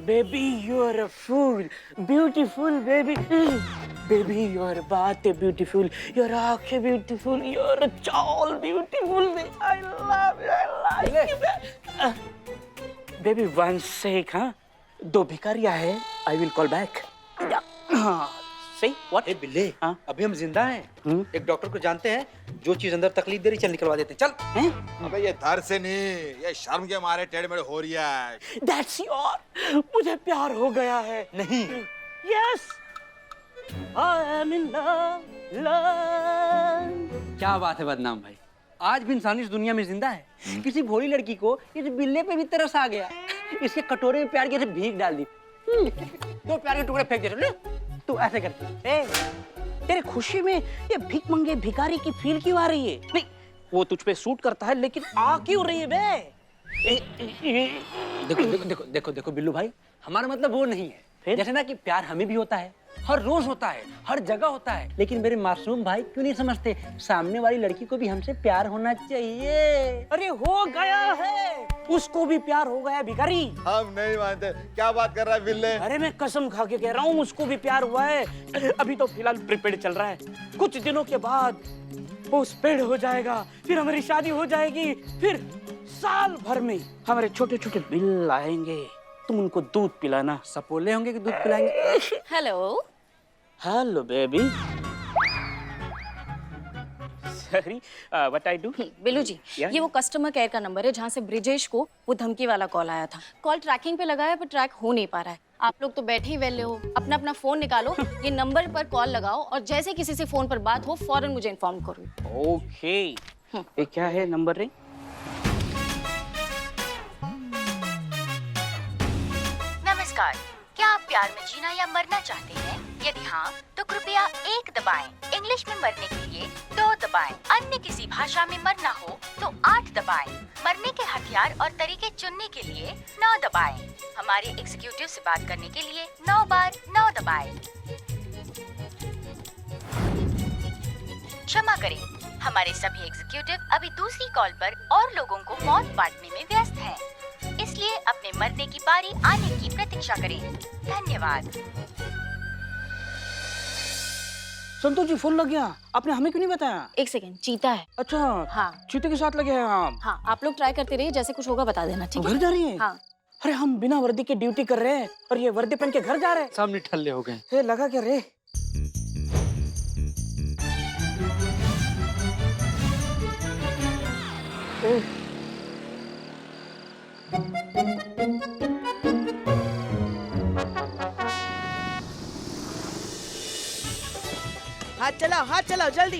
Baby, you're a fool. Beautiful, baby. Baby, your baat beautiful. Your aankhein beautiful. Your chaul beautiful. I love you. I like you. Baby, one sec, huh? दो भिखारियाँ हैं. I will call back. Say what? ए बिल्ले, हाँ? अभी हम जिंदा हैं। एक doctor को जानते हैं, जो चीज अंदर तकलीफ दे रही चल निकलवा देते हैं। चल। हैं? अबे ये दर्द से नहीं, ये शर्म के मारे टेढ़े मेढ़े हो रही है। That's your. मुझे प्यार हो गया है. नहीं। Yes. I am in love. क्या बात है बदनाम भाई, आज भी इंसान इस दुनिया में जिंदा है। किसी भोली लड़की को इस बिल्ले पे भी तरस आ गया, इसके कटोरे में प्यार की भीख डाल दी। दो प्यार के टुकड़े फेंक दे रहे। तू ऐसे कर। तेरे खुशी में ये भीख मंगे भिखारी की फील क्यों आ रही है? नहीं, वो तुझ पे सूट करता है, लेकिन आ क्यों रही है बे? देखो देखो देखो देखो देखो बिल्लू भाई, हमारा मतलब वो नहीं है। जैसे ना कि प्यार हमें भी होता है, हर रोज होता है, हर जगह होता है, लेकिन मेरे मासूम भाई क्यों नहीं समझते, सामने वाली लड़की को भी हमसे प्यार होना चाहिए। अरे हो गया है, उसको भी प्यार हो गया भिखारी। हम नहीं मानते। क्या बात कर रहा है बिल्ले? अरे मैं कसम खा के कह रहा हूँ, उसको भी प्यार हुआ है। अभी तो फिलहाल प्रीपेड चल रहा है, कुछ दिनों के बाद पोस्टपेड हो जाएगा, फिर हमारी शादी हो जाएगी, फिर साल भर में हमारे छोटे छोटे बिल आएंगे। तुम उनको दूध पिलाना। सपोले होंगे कि दूध पिलाएंगे। Hello. Hello baby. Sorry, what I do? Billu ji, ये वो कस्टमर केयर का नंबर है जहाँ से ब्रिजेश को वो धमकी वाला कॉल आया था। कॉल ट्रैकिंग पे लगाया पर ट्रैक हो नहीं पा रहा है। आप लोग तो बैठे ही वेले हो, अपना अपना फोन निकालो, ये नंबर पर कॉल लगाओ और जैसे किसी से फोन पर बात हो फौरन मुझे इन्फॉर्म करो। ओके। ये क्या है नंबर रे? नमस्कार, क्या आप प्यार में जीना या मरना चाहते हैं? यदि हाँ, तो कृपया 1 दबाएं। इंग्लिश में मरने के लिए 2 दबाएं। अन्य किसी भाषा में मरना हो तो 8 दबाएं। मरने के हथियार और तरीके चुनने के लिए 9 दबाएं। हमारे एग्जीक्यूटिव से बात करने के लिए 9 बार 9 दबाएं। क्षमा करें, हमारे सभी एग्जीक्यूटिव अभी दूसरी कॉल पर और लोगों को मौत बांटने में व्यस्त हैं। इसलिए अपने मरने की बारी आने की प्रतीक्षा करें। धन्यवाद। संतोष जी, फोन लग गया, आपने हमें क्यों नहीं बताया? एक सेकेंड, चीता है। अच्छा, हाँ। चीते के साथ लगे हैं आप? हाँ, आप लोग ट्राई करते रहिए, जैसे कुछ होगा बता देना, ठीक है? घर जा रही है? हाँ। अरे हम बिना वर्दी के ड्यूटी कर रहे हैं और ये वर्दी पहन के घर जा रहे हैं। सामने ठल्ले हो गए। ये लगा क्या रे? हाथ चलाओ जल्दी।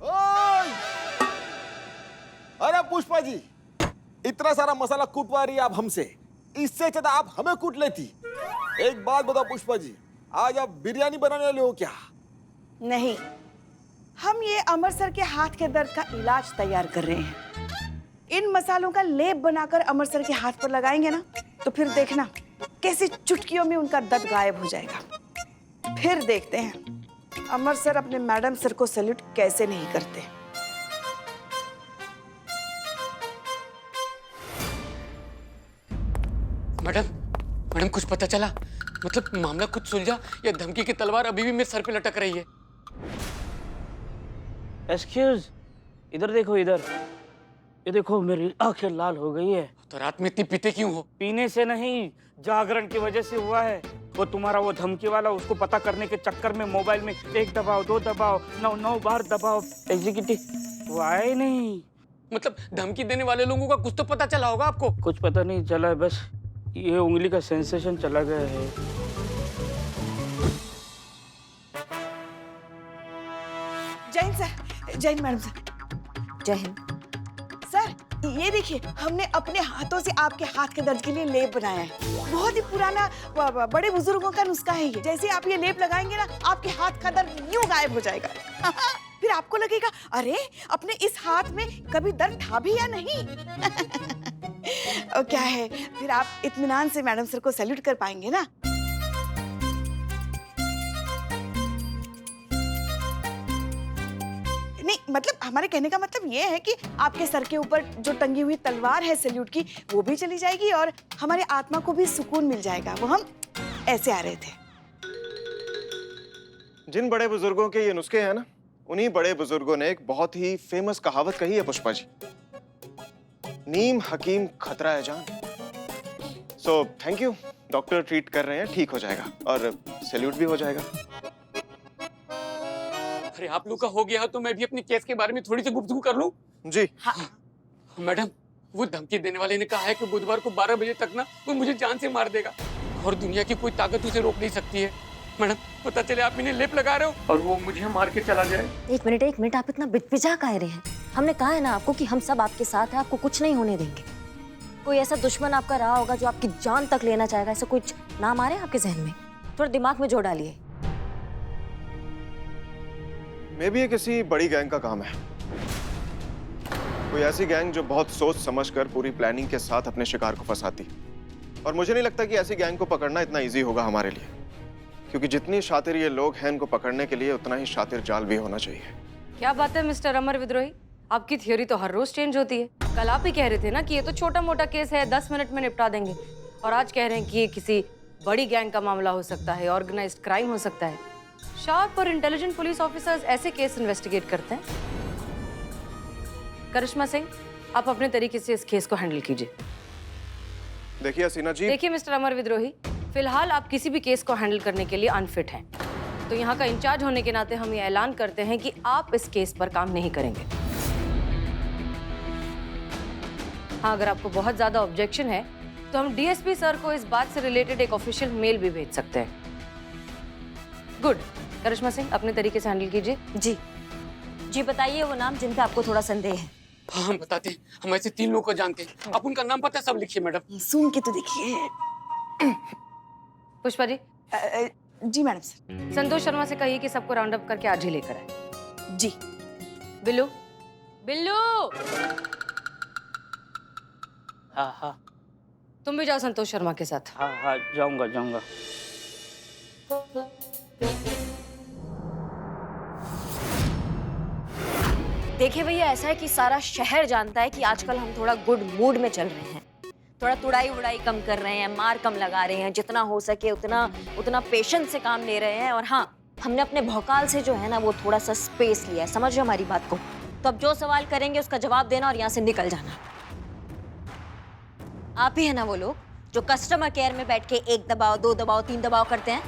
ओए! अरे पुष्पा जी, इतना सारा मसाला कूटवा रही है आप हमसे, इससे अच्छा आप हमें कूट लेती। एक बात बताओ पुष्पा जी, आज आप बिरयानी बनाने वाले हो क्या? नहीं, हम ये अमर सर के हाथ के दर्द का इलाज तैयार कर रहे हैं। इन मसालों का लेप बनाकर अमर सर के हाथ पर लगाएंगे ना, तो फिर देखना कैसे चुटकियों में उनका दर्द गायब हो जाएगा। फिर देखते हैं अमर सर अपने मैडम सर को सैल्यूट कैसे नहीं करते। मैडम कुछ पता चला? मतलब मामला कुछ सुलझा या धमकी की तलवार अभी भी मेरे सर पे लटक रही है? एक्सक्यूज, इधर देखो, इधर ये देखो, मेरी आंखें लाल हो गई है। तो रात में इतनी पीते क्यों हो? पीने से नहीं, जागरण की वजह से हुआ है। वो तुम्हारा वो धमकी वाला, उसको पता करने के चक्कर में मोबाइल में 1 दबाओ 2 दबाओ 9 बार दबाओ, एग्जीक्यूटिव वो आए नहीं। मतलब धमकी देने वाले लोगों का कुछ तो पता चला होगा आपको? कुछ पता नहीं चला है, बस ये उंगली का सेंसेशन चला गया है। जय हिंद सर। जय हिंद मैडम सर। जय हिंद। सर ये देखिए, हमने अपने हाथों से आपके हाथ के दर्द के लिए लेप बनाया है। बहुत ही पुराना बड़े बुजुर्गों का नुस्खा है ये। जैसे आप ये लेप लगाएंगे ना, आपके हाथ का दर्द यूं गायब हो जाएगा। फिर आपको लगेगा, अरे अपने इस हाथ में कभी दर्द था भी या नहीं। और क्या है, फिर आप इत्मीनान से मैडम सर को सैल्यूट कर पाएंगे ना। नहीं, मतलब हमारे कहने का मतलब ये है कि आपके सर के ऊपर जो टंगी हुई तलवार है सैल्यूट की, वो भी चली जाएगी और हमारी आत्मा को भी सुकून मिल जाएगा। वो हम ऐसे आ रहे थे। जिन बड़े बुजुर्गों के ये नुस्खे हैं ना, उन्हीं बड़े बुजुर्गों ने एक बहुत ही फेमस कहावत कही है पुष्पा जी, नीम हकीम खतरा है जान। So thank you, doctor treat कर रहे हैं, ठीक हो जाएगा और सैल्यूट भी हो जाएगा। अरे आप लोग का हो गया तो मैं भी अपने केस के बारे में थोड़ी सी गुफ्तगू कर लूं? जी मैडम, वो धमकी देने वाले ने कहा है कि बुधवार को 12 बजे तक ना वो मुझे जान से मार देगा और दुनिया की कोई ताकत उसे रोक नहीं सकती है। मैडम, पता चले आप इन्हें लेप लगा रहे हो और वो मुझे मार के चला जाए। एक मिनट, आप इतना बिचबिचा काहे रहे हैं? हमने कहा है ना आपको कि हम सब आपके साथ हैं, आपको कुछ नहीं होने देंगे। कोई ऐसा दुश्मन आपका रहा होगा जो आपकी जान तक लेना चाहेगा, ऐसा कुछ नाम आ रहा है आपके जहन में? थोड़ा दिमाग में जोड़ डालिए। मे भी ये किसी बड़ी गैंग का काम है, कोई ऐसी गैंग जो बहुत सोच समझकर पूरी प्लानिंग के साथ अपने शिकार को फंसाती। और मुझे नहीं लगता कि ऐसी गैंग को पकड़ना इतना इजी होगा हमारे लिए, क्योंकि जितनी शातिर ये लोग हैं, इनको पकड़ने के लिए उतना ही शातिर जाल भी होना चाहिए। क्या बात है मिस्टर अमर विद्रोही, आपकी थ्योरी तो हर रोज चेंज होती है। कल आप ही कह रहे थे ना कि ये तो छोटा मोटा केस है, 10 मिनट में निपटा देंगे, और आज कह रहे हैं कि ये किसी बड़ी गैंग का मामला हो सकता है, ऑर्गेनाइज्ड क्राइम हो सकता है। शार्प और इंटेलिजेंट पुलिस ऑफिसर्स ऐसे केस इन्वेस्टिगेट करते हैं। करिश्मा सिंह, आप अपने तरीके से इस केस को हैंडल कीजिए। देखिए हसीना जी, देखिए मिस्टर अमर विद्रोही, फिलहाल आप किसी भी केस को हैंडल करने के लिए अनफिट हैं। तो यहाँ का इंचार्ज होने के नाते हम ये ऐलान करते हैं कि आप इस केस पर काम नहीं करेंगे। हाँ, अगर आपको बहुत ज्यादा ऑब्जेक्शन है तो हम डीएसपी सर को इस बात से रिलेटेड एक ऑफिशियल मेल भी भेज सकते हैं। गुड। करिश्मा सिंह, अपने तरीके से हैंडल कीजिए। जी बताइए वो नाम जिन पे आपको थोड़ा संदेह है। हाँ, हम बताते हैं, हम ऐसे 3 लोगों को जानते हैं। आप उनका नाम पता है, सब लिखिए मैडम। सुन के तो देखिए। पुष्पा जी। जी मैडम सर। संतोष शर्मा से कहिए कि सबको राउंड अप करके आज ही लेकर आए। जी। बिल्लू, बिल्लू, हाँ, तुम भी जाओ संतोष शर्मा के साथ। हाँ, जाऊंगा। देखिए भैया, ऐसा है कि सारा शहर जानता है कि आजकल हम थोड़ा गुड मूड में चल रहे हैं, थोड़ा तुड़ाई उड़ाई कम कर रहे हैं, मार कम लगा रहे हैं, जितना हो सके उतना पेशेंस से काम ले रहे हैं। और हाँ, हमने अपने भौकाल से जो है ना वो थोड़ा सा स्पेस लिया है, समझ रहे हो हमारी बात को? तो अब जो सवाल करेंगे उसका जवाब देना और यहाँ से निकल जाना। आप ही है ना वो लोग जो कस्टमर केयर में बैठ के 1 दबाओ, 2 दबाओ, 3 दबाओ करते हैं?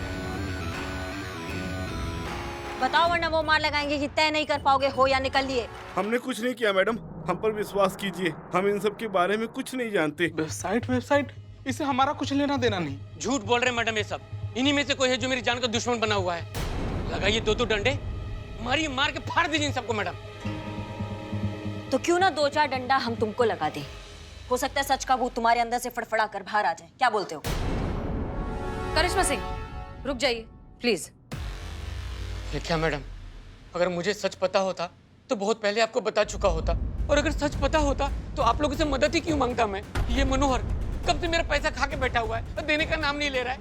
बताओ, वरना वो मार लगाएंगे कि तय नहीं कर पाओगे, हो या निकल लिए। हमने कुछ नहीं किया मैडम, हम पर विश्वास कीजिए, हम इन सब के बारे में कुछ नहीं जानते। वेबसाइट, इससे हमारा कुछ लेना देना नहीं। झूठ बोल रहे हैं मैडम, ये सब इन्हीं में से कोई है जो मेरी जान का दुश्मन बना हुआ है। लगाइए 2 डंडे, मारिए, मार के फाड़ दीजिए इन सबको मैडम। तो क्यों ना 2-4 डंडा हम तुमको लगा दें, हो सकता है सच का भूत तुम्हारे अंदर से फड़फड़ा कर बाहर आ जाए। क्या बोलते हो? करिश्मा सिंह, रुक जाइए प्लीज। ये क्या मैडम, अगर मुझे सच पता होता तो बहुत पहले आपको बता चुका होता, और अगर सच पता होता तो आप लोगों से मदद ही क्यों मांगता मैं? ये मनोहर कब से मेरा पैसा खा के बैठा हुआ है और देने का नाम नहीं ले रहा है।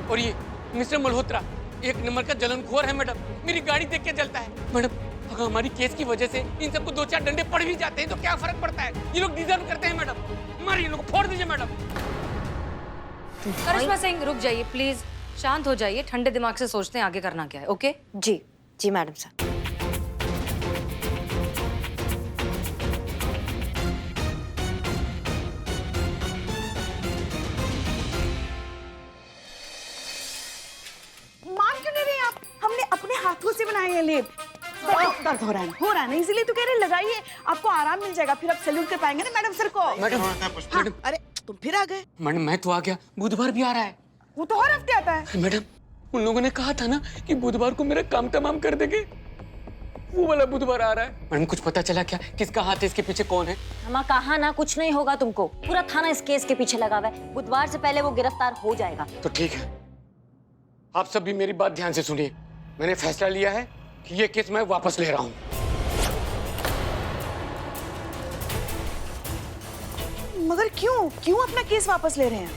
और ये मिस्टर मल्होत्रा 1 नंबर का जलनखोर है मैडम, मेरी गाड़ी देख के जलता है। मैडम, अगर हमारी केस की वजह से इन सबको 2-4 डंडे पड़ भी जाते हैं तो क्या फर्क पड़ता है? ये लोग डिजर्व करते हैं मैडम, मारिए इन लोगों को, फोड़ दीजिए मैडम। करिश्मा सिंह, रुक जाइए प्लीज, शांत हो जाइए, ठंडे दिमाग से सोचते हैं आगे करना क्या है। ओके? जी मैडम साहब। मान क्यों नहीं रहे आप? हमने अपने हाथों से बनाए हैं लेप। दर्द हो रहा है ना, इसीलिए तो कह रहे लगाइए, आपको आराम मिल जाएगा, फिर आप सैल्यूट कर पाएंगे ना मैडम सर को। मैडम, हाँ, अरे तुम फिर आ गए। मैडम, मैं तो आ गया, बुधवार भी आ रहा है। वो तो हर हफ्ते आता है। मैडम, उन लोगों ने कहा था ना कि बुधवार को मेरा काम तमाम कर देंगे, वो वाला बुधवार आ रहा है। मैडम, कुछ पता चला क्या, किसका हाथ है इसके पीछे, कौन है? हम कहा ना कुछ नहीं होगा तुमको, पूरा थाना इस केस के पीछे लगा हुआ है, बुधवार से पहले वो गिरफ्तार हो जाएगा। तो ठीक है, आप सब भी मेरी बात ध्यान से सुनिए। मैंने फैसला लिया है कि ये केस मैं वापस ले रहा हूँ। मगर क्यों अपना केस वापस ले रहे हैं?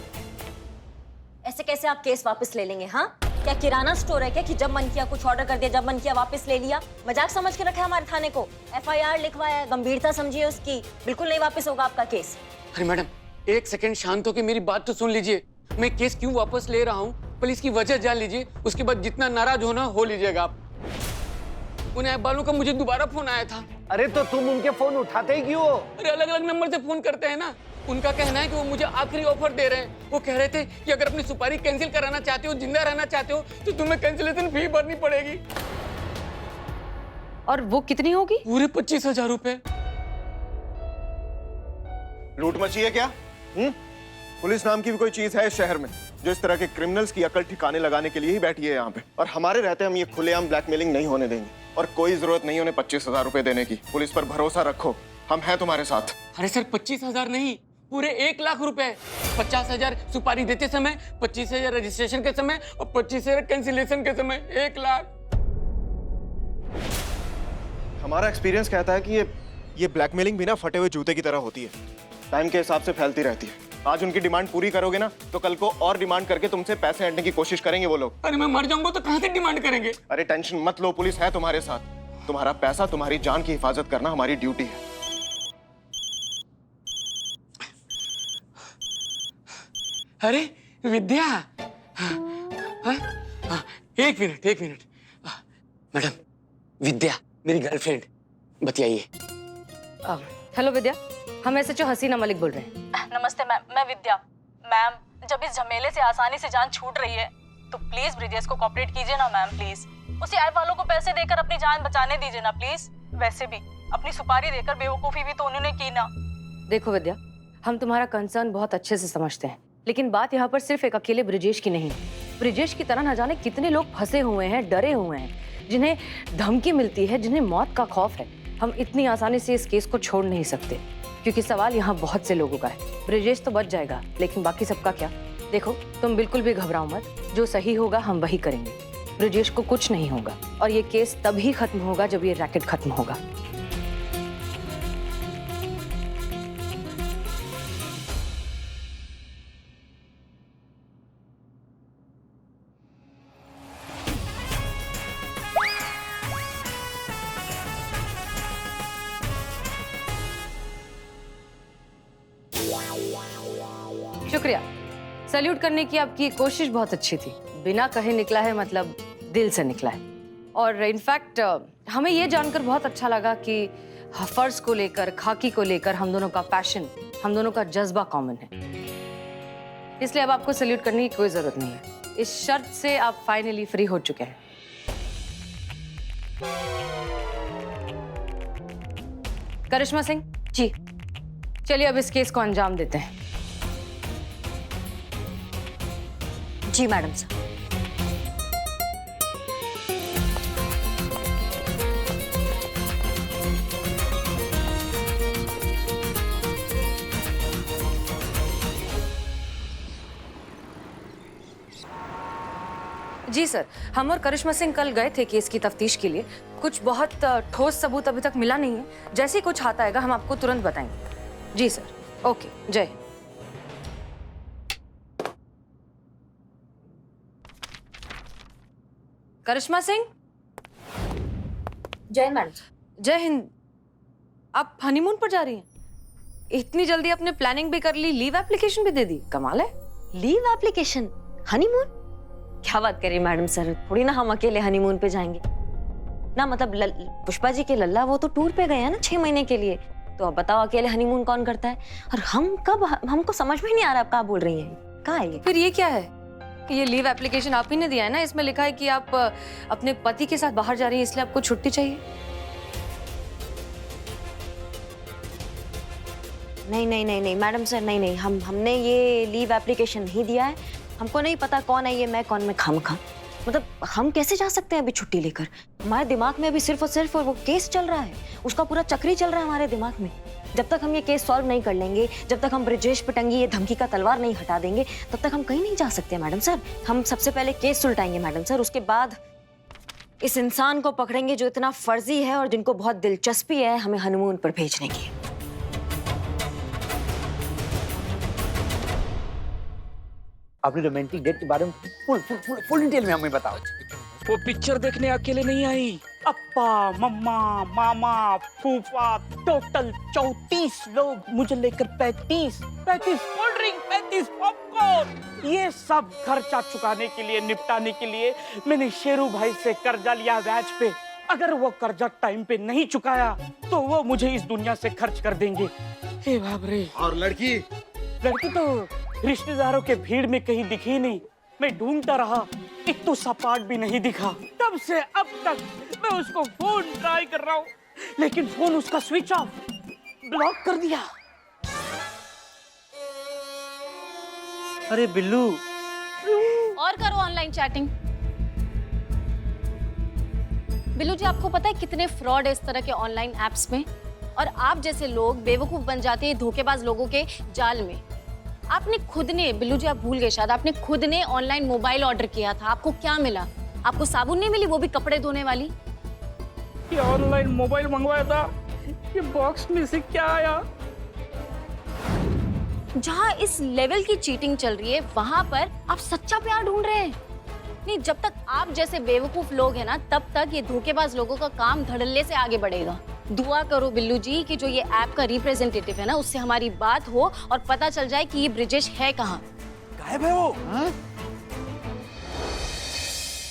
ऐसे कैसे आप केस वापस ले लेंगे? हाँ, क्या किराना स्टोर है क्या कि जब मन किया कुछ ऑर्डर कर दिया, जब मन किया वापस ले लिया? मजाक समझ के रखा है हमारे थाने को। FIR लिखवाया है, गंभीरता समझिए उसकी। बिल्कुल नहीं वापस होगा आपका केस। अरे मैडम, एक सेकंड शांत होकर मेरी बात तो सुन लीजिए। मैं केस क्यों वापस ले रहा हूँ, पुलिस की वजह जान लीजिए। उसके बाद जितना नाराज होना हो लीजिएगा आप। उन ऐप वालों का मुझे दोबारा फोन आया था। अरे तो तुम उनके फोन उठाते ही क्यों हो? अरे अलग अलग नंबर से फोन करते हैं ना। उनका कहना है कि वो मुझे आखिरी ऑफर दे रहे हैं। वो कह रहे थे कि अगर अपनी सुपारी कैंसिल कराना चाहते हो, जिंदा रहना चाहते हो, तो तुम्हें कैंसिलेशन फी भरनी पड़ेगी। और वो कितनी होगी? पूरे 25,000 रुपए। लूट मची है क्या? पुलिस नाम की भी कोई चीज है इस शहर में जो इस तरह के क्रिमिनल्स की अकल ठिकाने लगाने के लिए ही बैठी है यहाँ पे? और हमारे रहते हम ये खुलेआम ब्लैकमेलिंग नहीं होने देंगे। और कोई जरूरत नहीं उन्हें 25,000 रुपए देने की। पुलिस पर भरोसा रखो, हम हैं तुम्हारे साथ। अरे सर, 25,000 नहीं, पूरे 1 लाख रुपए। 50,000 सुपारी देते समय, 25,000 रजिस्ट्रेशन के समय और 25,000 कैंसिलेशन के समय। 1 लाख। हमारा एक्सपीरियंस कहता है कि ये ब्लैकमेलिंग भी ना फटे हुए जूते की तरह होती है, टाइम के हिसाब से फैलती रहती है। आज उनकी डिमांड पूरी करोगे ना तो कल को और डिमांड करके तुमसे पैसे ऐंठने की कोशिश करेंगे वो लोग। अरे मैं मर जाऊंगा तो कहां से डिमांड करेंगे? अरे टेंशन मत लो, पुलिस है तुम्हारे साथ। तुम्हारा पैसा, तुम्हारी जान की हिफाजत करना हमारी ड्यूटी है। अरे विद्या, एक मिनट। मैडम, विद्या मेरी गर्लफ्रेंड, बतियाइए। हेलो विद्या, हम SHO हसीना मलिक बोल रहे हैं। नमस्ते मैम, मैं विद्या। मैम, जब इस झमेले से आसानी से जान छूट रही है तो प्लीज ब्रिजेश को कोऑपरेट कीजिए ना मैम, प्लीज। उसी ऐप वालों को पैसे देकर अपनी जान बचाने दीजिए ना प्लीज। वैसे भी अपनी सुपारी देकर बेवकूफी भी तो उन्होंने की ना। देखो विद्या, हम तुम्हारा कंसर्न बहुत अच्छे से समझते हैं, लेकिन बात यहाँ पर सिर्फ एक अकेले ब्रिजेश की नहीं है। ब्रिजेश की तरह न जाने कितने लोग फंसे हुए हैं, डरे हुए हैं, जिन्हें धमकी मिलती है, जिन्हें मौत का खौफ है। हम इतनी आसानी से इस केस को छोड़ नहीं सकते, क्योंकि सवाल यहाँ बहुत से लोगों का है। ब्रिजेश तो बच जाएगा, लेकिन बाकी सबका क्या? देखो, तुम बिल्कुल भी घबराओ मत, जो सही होगा हम वही करेंगे। ब्रिजेश को कुछ नहीं होगा और ये केस तभी खत्म होगा जब ये रैकेट खत्म होगा। शुक्रिया। सैल्यूट करने की आपकी कोशिश बहुत अच्छी थी। बिना कहे निकला है मतलब दिल से निकला है। और इनफैक्ट हमें ये जानकर बहुत अच्छा लगा कि फर्ज को लेकर, खाकी को लेकर हम दोनों का पैशन, हम दोनों का जज्बा कॉमन है। इसलिए अब आपको सैल्यूट करने की कोई जरूरत नहीं है। इस शर्त से आप फाइनली फ्री हो चुके हैं। करिश्मा सिंह जी, चलिए अब इस केस को अंजाम देते हैं। जी मैडम साहब। जी सर, हम और करिश्मा सिंह कल गए थे केस की तफ्तीश के लिए। कुछ बहुत ठोस सबूत अभी तक मिला नहीं है। जैसे ही कुछ आता है हम आपको तुरंत बताएंगे। जी सर, ओके, जय। करिश्मा सिंह। जय मैडम। जय हिंद। आप हनीमून पर जा रही हैं? इतनी जल्दी आपने प्लानिंग भी कर ली, लीव एप्लीकेशन भी दे दी, कमाल है। Leave application? हनीमून? क्या बात करिए मैडम सर, थोड़ी ना हम अकेले हनीमून पे जाएंगे ना। मतलब पुष्पा जी के लल्ला वो तो टूर पे गए हैं ना 6 महीने के लिए। तो अब बताओ अकेले हनीमून कौन करता है? और हम कब, हमको समझ में नहीं आ रहा आप क्या बोल रही हैं। कहाँ है ये? फिर ये क्या है? ये लीव एप्लीकेशन आप ही ने दिया है ना। इसमें लिखा है कि आप अपने पति के साथ बाहर जा रही हैं, इसलिए आपको छुट्टी चाहिए। नहीं मैडम सर, नहीं, हमने ये लीव एप्लीकेशन नहीं दिया है। हमको नहीं पता कौन है ये मैं, कौन मैं खामखा। मतलब हम कैसे जा सकते हैं अभी छुट्टी लेकर? हमारे दिमाग में अभी सिर्फ और सिर्फ वो केस चल रहा है, उसका पूरा चक्री चल रहा है हमारे दिमाग में। जब तक हम ये केस सॉल्व नहीं कर लेंगे, जब तक हम ब्रिजेश पे टंगी ये धमकी का तलवार नहीं हटा देंगे, तब तक हम कहीं नहीं जा सकते मैडम सर। हम सबसे पहले केस सुलटाएंगे मैडम सर, उसके बाद इस इंसान को पकड़ेंगे जो इतना फर्जी है और जिनको बहुत दिलचस्पी है हमें हनीमून पर भेजने की। अपनी रोमांटिक डेट के बारे में फुल डिटेल में हमें बताओ। वो पिक्चर देखने अकेले नहीं आई। अप्पा, मम्मा, मामा, फूफा, टोटल 34 लोग, मुझे लेकर 35 कोल्ड ड्रिंक, 35 पॉपकॉर्न। ये सब खर्चा चुकाने के लिए, निपटाने के लिए मैंने शेरू भाई से कर्जा लिया ब्याज पे। अगर वो कर्जा टाइम पे नहीं चुकाया तो वो मुझे इस दुनिया से खर्च कर देंगे। हे बाप रे। और लड़की? लड़की तो रिश्तेदारों के भीड़ में कहीं दिखी नहीं। मैं ढूंढता रहा, एक तो सपाट भी नहीं दिखा। तब से अब तक मैं उसको फोन ट्राई कर रहा हूँ, लेकिन फोन उसका स्विच ऑफ, ब्लॉक कर दिया। अरे बिल्लू। और करो ऑनलाइन चैटिंग। बिल्लू जी, आपको पता है कितने फ्रॉड है इस तरह के ऑनलाइन एप्स में, और आप जैसे लोग बेवकूफ बन जाते हैं धोखेबाज लोगों के जाल में। आपने खुद ने, बिल्लू जी आप भूल गए शायद, आपने खुद ने ऑनलाइन मोबाइल ऑर्डर किया था। आपको क्या मिला? आपको साबुन नहीं मिली, वो भी कपड़े धोने वाली। ये ऑनलाइन मोबाइल मंगवाया था, ये बॉक्स में से क्या आया? जहाँ इस लेवल की चीटिंग चल रही है वहां पर आप सच्चा प्यार ढूंढ रहे हैं। नहीं, जब तक आप जैसे बेवकूफ लोग हैं ना, तब तक ये धोखेबाज लोगों का काम धड़ल्ले से आगे बढ़ेगा। दुआ करो बिल्लू जी कि जो ये ऐप का रिप्रेजेंटेटिव है ना, उससे हमारी बात हो और पता चल जाए कि ये ब्रिजेश है कहाँ। गायब है वो।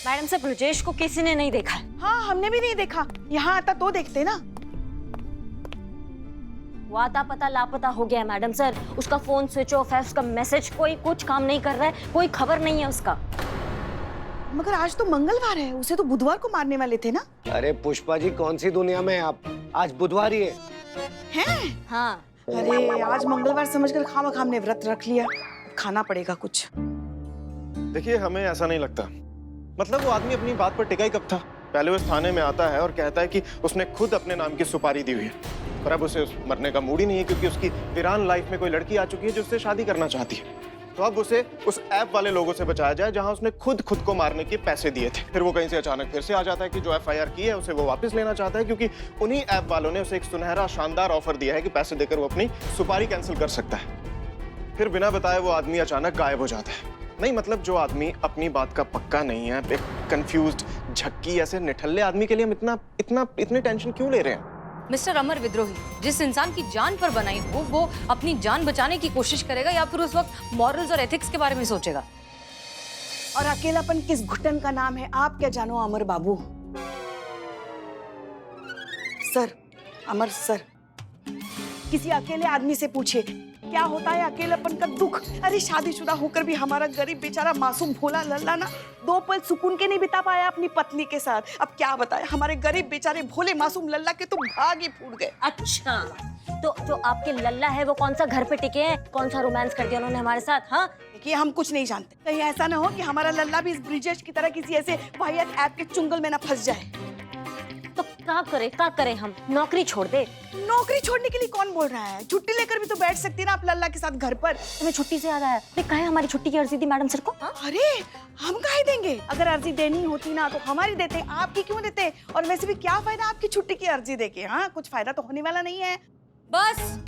मैडम से ब्रिजेश को किसी ने नहीं देखा। हाँ, हमने भी नहीं देखा। यहाँ आता तो देखते ना। वो आता पता लापता हो गया है मैडम सर। उसका फोन स्विच ऑफ है, उसका मैसेज कोई कुछ काम नहीं कर रहा है, कोई खबर नहीं है उसका। मगर आज तो मंगलवार है, उसे तो बुधवार को मारने वाले थे ना। अरे पुष्पा जी, कौन सी दुनिया में आप? आज बुधवार ही है। हैं? हाँ। अरे आज मंगलवार समझकर खामखा हमने व्रत रख लिया। खाना पड़ेगा कुछ। देखिए, हमें ऐसा नहीं लगता। मतलब वो आदमी अपनी बात पर टिका ही कब था? पहले वो इस थाने में आता है और कहता है कि उसने खुद अपने नाम की सुपारी दी हुई है, पर अब उसे मरने का मूड ही नहीं है क्योंकि उसकी वीरान लाइफ में कोई लड़की आ चुकी है जो उससे शादी करना चाहती है। तो अब उसे उस ऐप वाले लोगों से बचाया जाए जहां उसने खुद को मारने के पैसे दिए थे। फिर वो कहीं से अचानक फिर से आ जाता है कि जो FIR की है उसे वो वापस लेना चाहता है क्योंकि उन्हीं ऐप वालों ने उसे एक सुनहरा शानदार ऑफर दिया है कि पैसे देकर वो अपनी सुपारी कैंसिल कर सकता है। फिर बिना बताए वो आदमी अचानक गायब हो जाता है। नहीं मतलब जो आदमी अपनी बात का पक्का नहीं है, एक कंफ्यूज्ड झक्की ऐसे निठल्ले आदमी के लिए हम इतनी टेंशन क्यों ले रहे हैं? मिस्टर अमर विद्रोही, जिस इंसान की जान पर बनाई हो वो अपनी जान बचाने की कोशिश करेगा या फिर उस वक्त मॉरल्स और एथिक्स के बारे में सोचेगा? और अकेलापन किस घुटन का नाम है, आप क्या जानो अमर बाबू। सर, अमर सर, किसी अकेले आदमी से पूछे क्या होता है अकेलापन का दुख। अरे शादीशुदा होकर भी हमारा गरीब बेचारा मासूम भोला लल्ला ना 2 पल सुकून के नहीं बिता पाया अपनी पत्नी के साथ। अब क्या बताए, हमारे गरीब बेचारे भोले मासूम लल्ला के तो भाग ही फूट गए। अच्छा, तो जो आपके लल्ला है वो कौन सा घर पे टिके हैं, कौन सा रोमांस कर दिया उन्होंने हमारे साथ? हाँ, देखिए हम कुछ नहीं जानते, कहीं ऐसा ना हो कि हमारा लल्ला भी इस ब्रिजेश की तरह किसी ऐसे वाहियात ऐप के चुंगल में ना फंस जाए। तो क्या करें हम? नौकरी छोड़ दे। नौकरी छोड़ने के लिए कौन बोल रहा है? छुट्टी लेकर भी तो बैठ सकती ना आप लल्ला के साथ घर पर। तुम्हें छुट्टी से याद आया, कहा हमारी छुट्टी की अर्जी दी मैडम सर को। अरे हम काहे देंगे? अगर अर्जी देनी होती ना तो हमारी देते, आपकी क्यों देते? और वैसे भी क्या फायदा आपकी छुट्टी की अर्जी देके? हाँ, कुछ फायदा तो होने वाला नहीं है। बस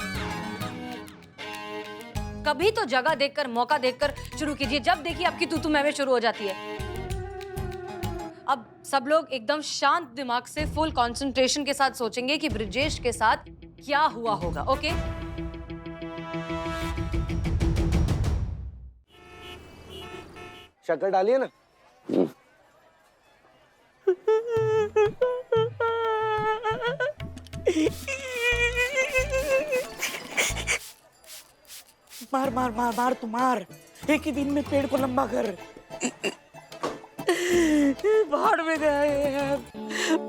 कभी तो जगह देखकर, मौका देखकर शुरू कीजिए। जब देखिए आपकी तू मैं शुरू हो जाती है। अब सब लोग एकदम शांत दिमाग से फुल कंसंट्रेशन के साथ सोचेंगे कि ब्रिजेश के साथ क्या हुआ होगा। ओके? शक्कर डालिए ना। मार मार मार मार तू मार, एक ही दिन में पेड़ को लंबा कर। भाड़ में गए,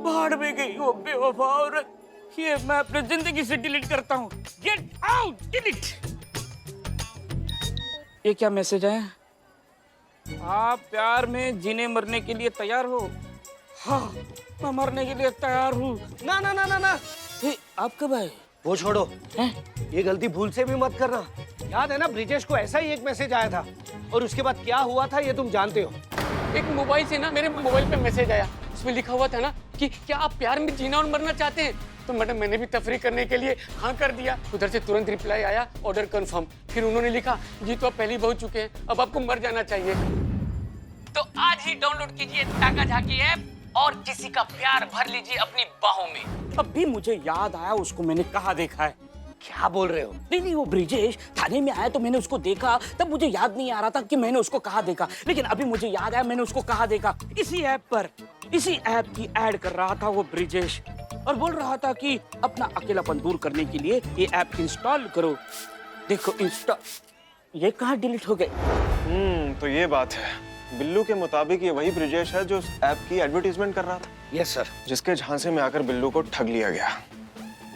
भाड़ में गई वो बेवफा औरत। ये मैं अपनी जिंदगी से डिलीट करता हूँ। Get out, delete. ये क्या मैसेज है? आप प्यार में जीने मरने के लिए तैयार हो? हाँ, मैं मरने के लिए तैयार हूँ। ना ना ना ना ना, आप कब आए? वो छोड़ो, ये गलती भूल से भी मत करना। याद है ना, ब्रिजेश को ऐसा ही एक मैसेज आया था और उसके बाद क्या हुआ था ये तुम जानते हो। एक मोबाइल से ना मेरे मोबाइल पे मैसेज आया, उसमें लिखा हुआ था ना कि क्या आप प्यार में जीना और मरना चाहते हैं? तो मैडम मैंने भी तफरी करने के लिए हाँ कर दिया। उधर से तुरंत रिप्लाई आया, ऑर्डर कंफर्म। फिर उन्होंने लिखा, जी तो आप पहले ही बहुत चुके हैं, अब आपको मर जाना चाहिए। तो आज ही डाउनलोड कीजिए टाका झाकी ऐप और किसी का प्यार भर लीजिए अपनी बाहों में। अब भी मुझे याद आया, उसको मैंने कहाँ देखा है। क्या बोल रहे हो? नहीं, वो ब्रिजेश थाने में आया तो मैंने उसको देखा, तब मुझे याद नहीं आ रहा था कि मैंने उसको कहाँ देखा, लेकिन अभी मुझे याद आया मैंने उसको कहाँ देखा। इसी ऐप पर, इसी ऐप की ऐड कर रहा था वो ब्रिजेश और बोल रहा था कि अपना अकेलापन दूर करने के लिए ये ऐप इंस्टॉल करो। देखो इंस्टॉल, ये कहाँ डिलीट हो गए? तो ये बात है। बिल्लू के मुताबिक ये वही ब्रिजेश है जो उस ऐप की एडवर्टीजमेंट कर रहा था। Yes sir. जिसके झांसे में आकर बिल्लू को ठग लिया गया।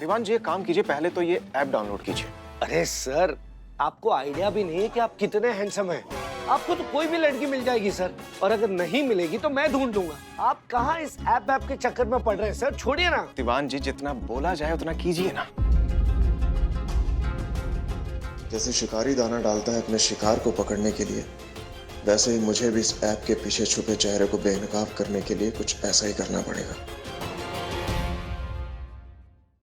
दीवान जी, एक काम कीजिए, पहले तो ये ऐप डाउनलोड कीजिए। अरे सर, आपको आइडिया भी नहीं है कि आप कितने हैंडसम हैं। आपको तो कोई भी लड़की मिल जाएगी सर, और अगर नहीं मिलेगी तो मैं ढूंढ लूंगा। आप कहाँ इस ऐप के चक्कर में पड़ रहे हैं सर, छोड़िए ना। दीवान जी, जितना बोला जाए उतना कीजिए ना। जैसे शिकारी दाना डालता है अपने शिकार को पकड़ने के लिए, वैसे ही मुझे भी इस ऐप के पीछे छुपे चेहरे को बेनकाब करने के लिए कुछ ऐसा ही करना पड़ेगा।